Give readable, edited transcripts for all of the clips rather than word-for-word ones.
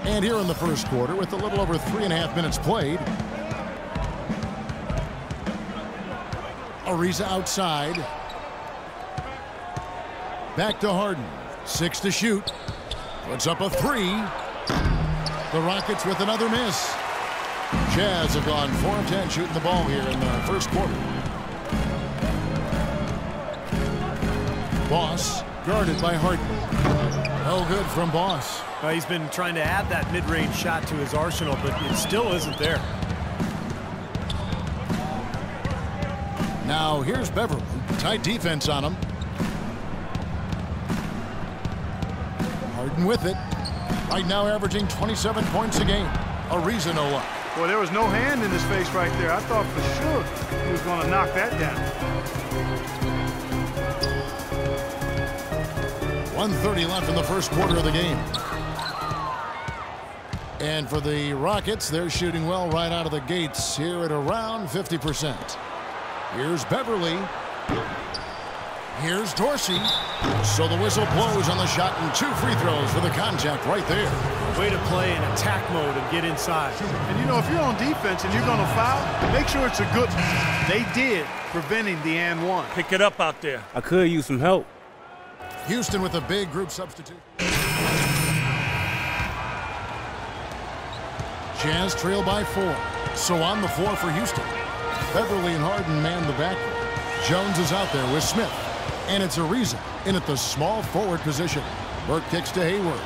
And here in the first quarter, with a little over 3.5 minutes played, Ariza outside. Back to Harden. 6 to shoot. Puts up a 3. The Rockets with another miss. Jazz have gone 4 of 10 shooting the ball here in the first quarter. Boss guarded by Harden. No good from Boss. Well, he's been trying to add that mid-range shot to his arsenal, but it still isn't there. Now here's Beverly. Tight defense on him. Harden with it. Right now averaging 27 points a game. Ariza no luck. Boy, there was no hand in his face right there. I thought for sure he was going to knock that down. 1:30 left in the first quarter of the game. And for the Rockets, they're shooting well right out of the gates here at around 50%. Here's Beverly. Here's Dorsey. So the whistle blows on the shot and 2 free throws for the contact right there. Way to play in attack mode and get inside. And you know, if you're on defense and you're going to foul, make sure it's a good one. They did, preventing the and one. Pick it up out there. I could use some help. Houston with a big group substitute. Jazz trail by 4. So on the floor for Houston. Beverly and Harden man the backcourt. Jones is out there with Smith. And it's Ariza in at the small forward position. Burke kicks to Hayward.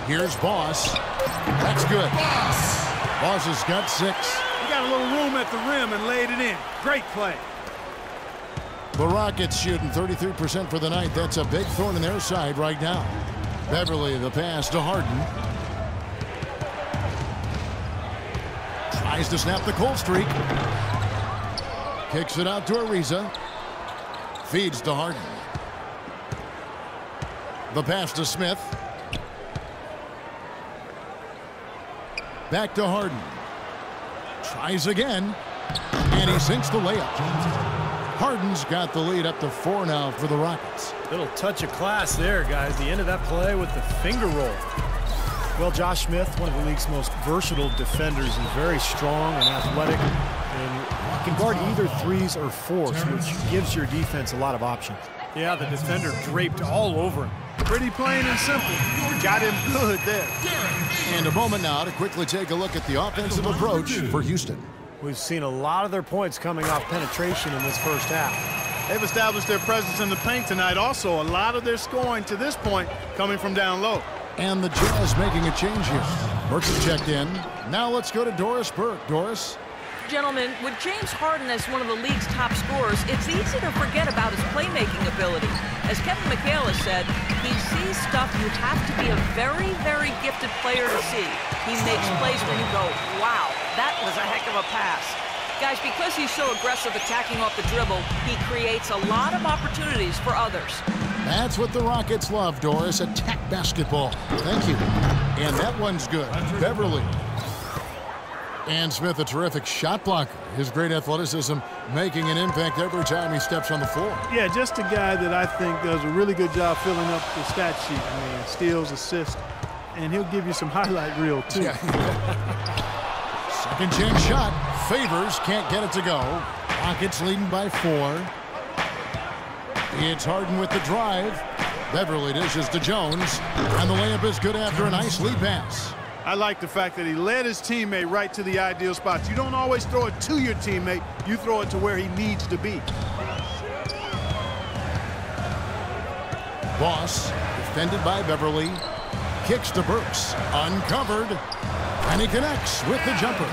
Here's Boss. That's good. Boss has got 6. He got a little room at the rim and laid it in. Great play. The Rockets shooting 33% for the night. That's a big thorn in their side right now. Beverly the pass to Harden. Tries to snap the cold streak. Kicks it out to Ariza. Feeds to Harden. The pass to Smith. Back to Harden. Tries again. And he sinks the layup. Harden's got the lead up to 4 now for the Rockets. Little touch of class there, guys. The end of that play with the finger roll. Well, Josh Smith, one of the league's most versatile defenders, and very strong and athletic, and can guard either 3s or 4s, which gives your defense a lot of options. Yeah, the defender draped all over him. Pretty plain and simple. Got him good there. And a moment now to quickly take a look at the offensive approach for Houston. We've seen a lot of their points coming off penetration in this first half. They've established their presence in the paint tonight. Also, a lot of their scoring to this point coming from down low. And the Jazz making a change here. Burke's checked in. Now let's go to Doris Burke. Doris? Gentlemen, with James Harden as one of the league's top scorers, it's easy to forget about his playmaking ability. As Kevin McHale has said, he sees stuff you have to be a very, very gifted player to see. He makes plays where you go, wow, that was a heck of a pass. Guys, because he's so aggressive attacking off the dribble, he creates a lot of opportunities for others. That's what the Rockets love, Doris. Attack basketball. Thank you. And that one's good. Beverly. And Smith, a terrific shot blocker. His great athleticism making an impact every time he steps on the floor. Yeah, just a guy that I think does a really good job filling up the stat sheet. I mean, steals, assists, and he'll give you some highlight reel, too. Yeah. Second chance shot. Favors can't get it to go. Rockets leading by 4. It's Harden with the drive. Beverly dishes to Jones. And the layup is good after a nice lead pass. I like the fact that he led his teammate right to the ideal spots. You don't always throw it to your teammate. You throw it to where he needs to be. Boss, defended by Beverly. Kicks to Burks. Uncovered. And he connects with the jumper.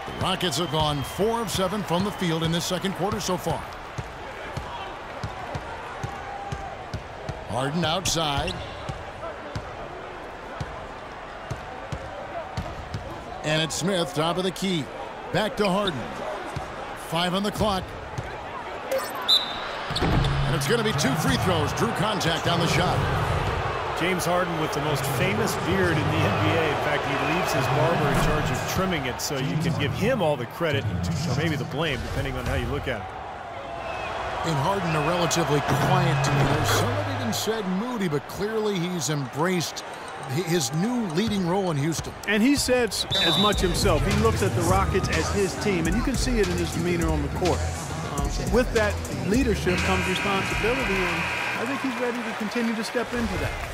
The Rockets have gone 4 of 7 from the field in this second quarter so far. Harden outside. And it's Smith, top of the key. Back to Harden. 5 on the clock. And it's going to be 2 free throws. Drew contact on the shot. James Harden with the most famous beard in the NBA. In fact, he leaves his barber in charge of trimming it, so you can give him all the credit, or maybe the blame, depending on how you look at it. And Harden, a relatively quiet demeanor. Some have even said moody, but clearly he's embraced his new leading role in Houston. And he said as much himself. He looks at the Rockets as his team, and you can see it in his demeanor on the court. With that leadership comes responsibility, and I think he's ready to continue to step into that.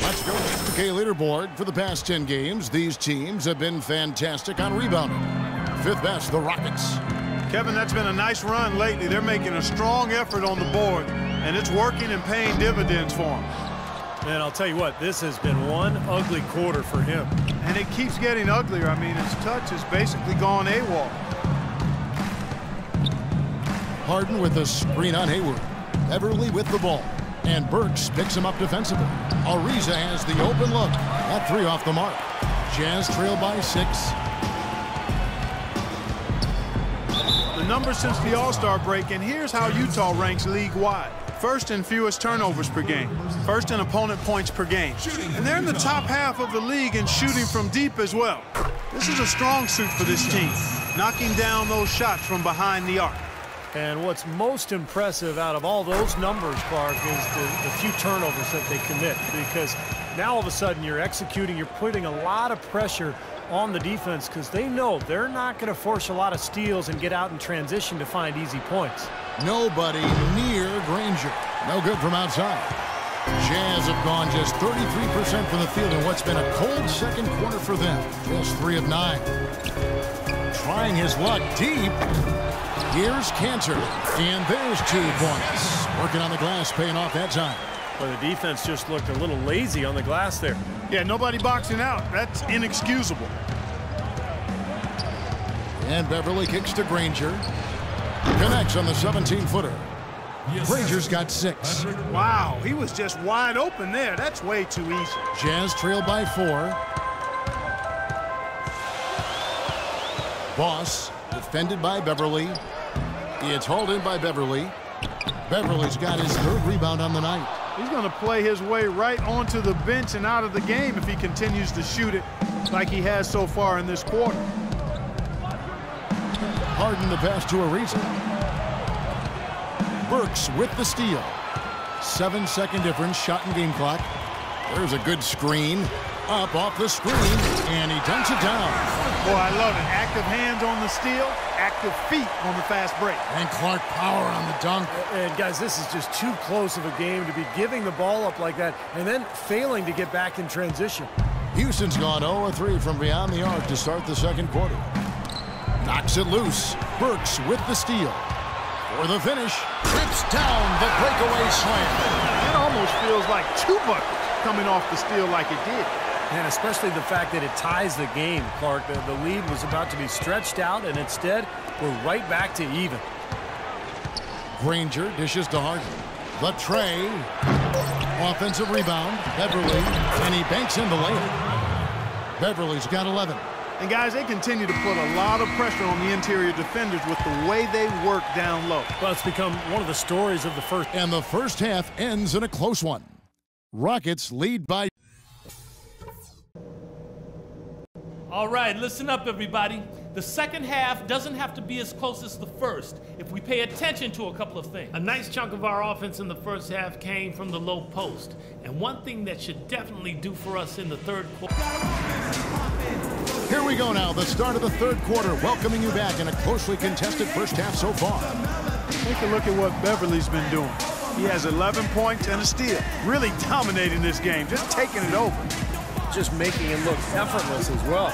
Let's go to the NBA leaderboard. For the past 10 games, these teams have been fantastic on rebounding. Fifth best, the Rockets. Kevin, that's been a nice run lately. They're making a strong effort on the board, and it's working and paying dividends for them. And I'll tell you what, this has been one ugly quarter for him. And it keeps getting uglier. I mean, his touch has basically gone AWOL. Harden with a screen on Hayward. Beverly with the ball. And Burks picks him up defensively. Ariza has the open look. That three off the mark. Jazz trail by 6. The numbers since the All-Star break, and here's how Utah ranks league-wide. First in fewest turnovers per game. First in opponent points per game. And they're in the top half of the league in shooting from deep as well. This is a strong suit for this team, knocking down those shots from behind the arc. And what's most impressive out of all those numbers, Clark, is the few turnovers that they commit. Because now all of a sudden you're executing, you're putting a lot of pressure on the defense because they know they're not going to force a lot of steals and get out in transition to find easy points. Nobody near Granger. No good from outside. Jazz have gone just 33% from the field in what's been a cold second quarter for them. Just 3 of 9. Trying his luck deep. Here's Cantor, and there's 2 points. Working on the glass, paying off that time. Well, the defense just looked a little lazy on the glass there. Yeah, nobody boxing out. That's inexcusable. And Beverly kicks to Granger. Connects on the 17-footer. Granger's got 6. Wow, he was just wide open there. That's way too easy. Jazz trail by 4. Boss defended by Beverly. It's hauled in by Beverly. Beverly's got his 3rd rebound on the night. He's going to play his way right onto the bench and out of the game if he continues to shoot it like he has so far in this quarter. Harden the pass to Ariza. Burks with the steal. 7-second difference, shot and game clock. There's a good screen. Up off the screen, and he dunks it down. Boy, I love it. Active hands on the steal, active feet on the fast break. And Clark power on the dunk. And guys, this is just too close of a game to be giving the ball up like that and then failing to get back in transition. Houston's gone 0-3 from beyond the arc to start the second quarter. Knocks it loose. Burks with the steal. For the finish, trips down the breakaway slam. It almost feels like 2 buckets coming off the steal like it did. And especially the fact that it ties the game, Clark. The lead was about to be stretched out, and instead, we're right back to even. Granger dishes to Harden. The tray. Offensive rebound. Beverly. And he banks in the layup. Beverly's got 11. And guys, they continue to put a lot of pressure on the interior defenders with the way they work down low. Well, it's become one of the stories of the first. And the first half ends in a close one. Rockets lead by. All right, listen up, everybody. The second half doesn't have to be as close as the first if we pay attention to a couple of things. A nice chunk of our offense in the first half came from the low post. And one thing that should definitely do for us in the third quarter. Here we go now, the start of the third quarter, welcoming you back in a closely contested first half so far. Take a look at what Beverly's been doing. He has 11 points and a steal. Really dominating this game, just taking it over. Just making it look effortless as well.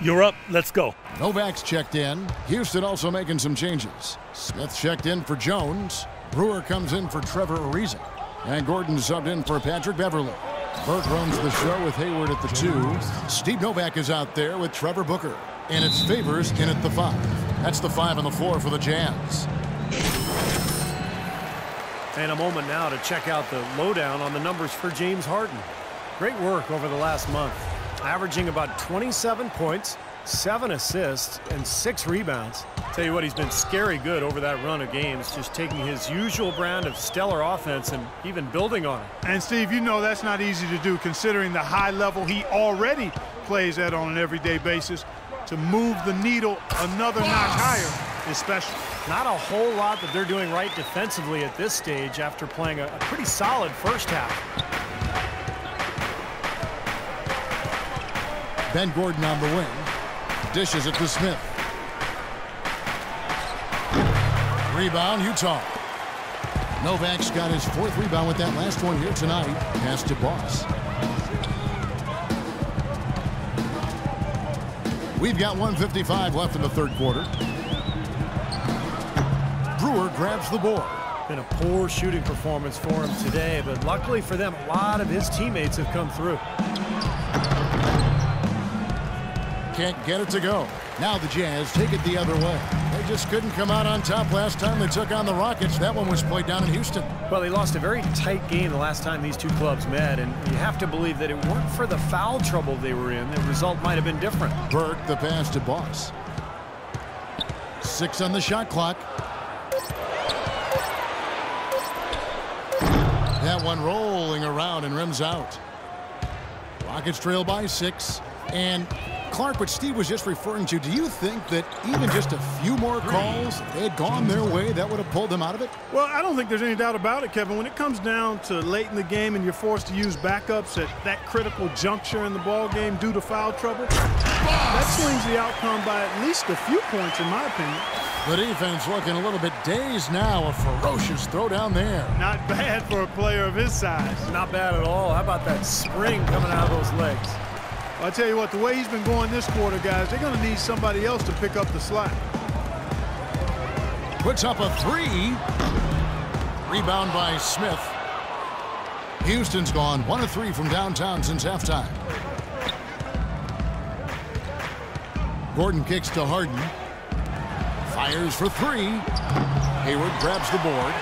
You're up. Let's go. Novak's checked in. Houston also making some changes. Smith checked in for Jones. Brewer comes in for Trevor Ariza. And Gordon subbed in for Patrick Beverly. Burke runs the show with Hayward at the 2. Steve Novak is out there with Trevor Booker. And it's Favors in at the 5. That's the 5 on the floor for the Jazz. And a moment now to check out the lowdown on the numbers for James Harden. Great work over the last month, averaging about 27 points, 7 assists, and 6 rebounds. Tell you what, he's been scary good over that run of games, just taking his usual brand of stellar offense and even building on it. And Steve, you know that's not easy to do considering the high level he already plays at on an everyday basis. To move the needle another notch higher is special. Not a whole lot that they're doing right defensively at this stage after playing a pretty solid first half. Ben Gordon on the wing. Dishes it to Smith. Rebound, Utah. Novak's got his 4th rebound with that last one here tonight. Pass to Boss. We've got 1:55 left in the 3rd quarter. Brewer grabs the board. Been a poor shooting performance for him today, but luckily for them, a lot of his teammates have come through. Can't get it to go. Now the Jazz take it the other way. They just couldn't come out on top last time they took on the Rockets. That one was played down in Houston. Well, they lost a very tight game the last time these two clubs met, and you have to believe that it weren't for the foul trouble they were in, the result might have been different. Burke, the pass to Boss. 6 on the shot clock. That one rolling around and rims out. Rockets trail by 6. And Clark, what Steve was just referring to, do you think that even just a few more calls, if they had gone their way, that would have pulled them out of it? Well, I don't think there's any doubt about it, Kevin. When it comes down to late in the game and you're forced to use backups at that critical juncture in the ball game due to foul trouble, that swings the outcome by at least a few points, in my opinion. The defense looking a little bit dazed now. A ferocious throw down there. Not bad for a player of his size. Not bad at all. How about that spring coming out of those legs? I'll tell you what, the way he's been going this quarter, guys, they're going to need somebody else to pick up the slack. Puts up a 3. Rebound by Smith. Houston's gone 1 of 3 from downtown since halftime. Gordon kicks to Harden. Fires for 3. Hayward grabs the board.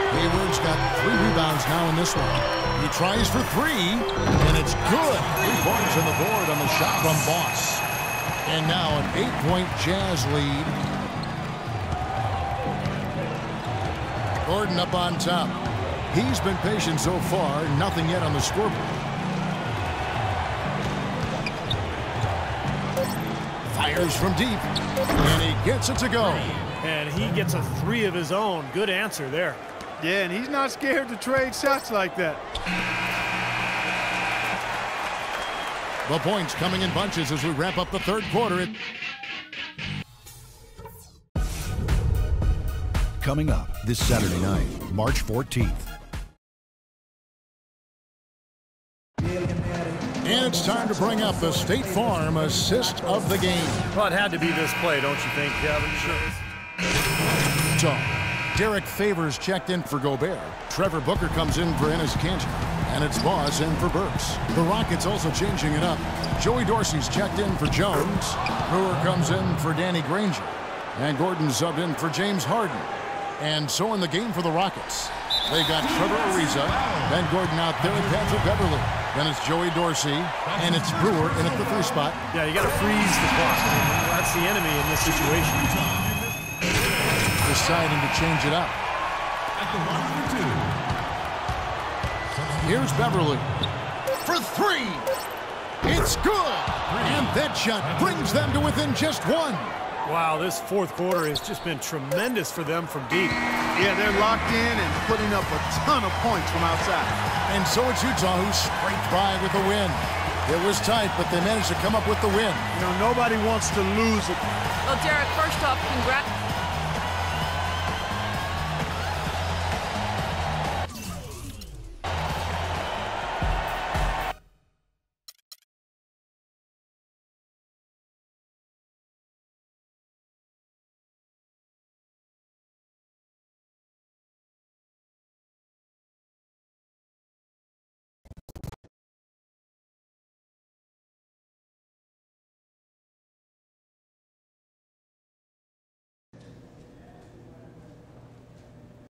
Hayward's got 3 rebounds now in this one. He tries for 3, and it's good. 3 points on the board on the shot from Boss. And now an 8-point Jazz lead. Gordon up on top. He's been patient so far. Nothing yet on the scoreboard. Fires from deep, and he gets it to go. And he gets a 3 of his own. Good answer there. Yeah, and he's not scared to trade shots like that. The points coming in bunches as we wrap up the 3rd quarter. Coming up this Saturday night, March 14th. And it's time to bring up the State Farm assist of the game. Well, it had to be this play, don't you think, Kevin? Sure. So, Derek Favors checked in for Gobert. Trevor Booker comes in for Enes Kanter. And it's Boss in for Burks. The Rockets also changing it up. Joey Dorsey's checked in for Jones. Brewer comes in for Danny Granger. And Gordon subbed in for James Harden. And so in the game for the Rockets, they got Trevor Ariza, Ben Gordon out there, and Patrick Beverly. Then it's Joey Dorsey, and it's Brewer in at the 3 spot. Yeah, you got to freeze the clock. That's the enemy in this situation. Deciding to change it up. Here's Beverly for 3. It's good. And that shot brings them to within just 1. Wow, this 4th quarter has just been tremendous for them from deep. Yeah, they're locked in and putting up a ton of points from outside. And so it's Utah who scraped by with the win. It was tight, but they managed to come up with the win. You know, nobody wants to lose it. Well, Derek, first off,